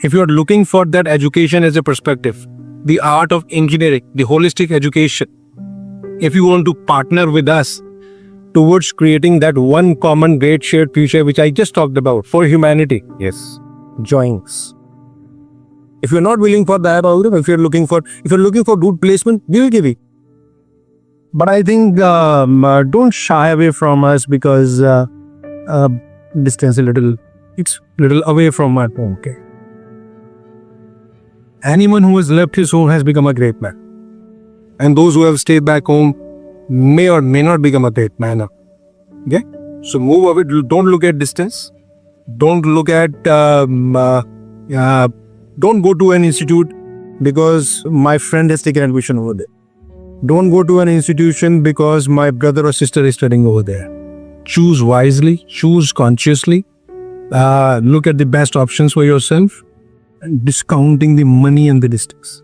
If you are looking for that education as a perspective, the art of engineering, the holistic education, if you want to partner with us towards creating that one common great shared future which I just talked about for humanity, Yes. join us. If you're not willing for that, or if you're looking for good placement, we will give you. But I think don't shy away from us because distance it's little away from my home. Okay. Anyone who has left his home has become a great man, and those who have stayed back home may or may not become a great man. Okay. So move away. Don't look at distance. Don't look at. Don't go to an institute because my friend has taken admission over there. Don't go to an institution because my brother or sister is studying over there. Choose wisely, choose consciously, look at the best options for yourself, and discounting the money and the distance.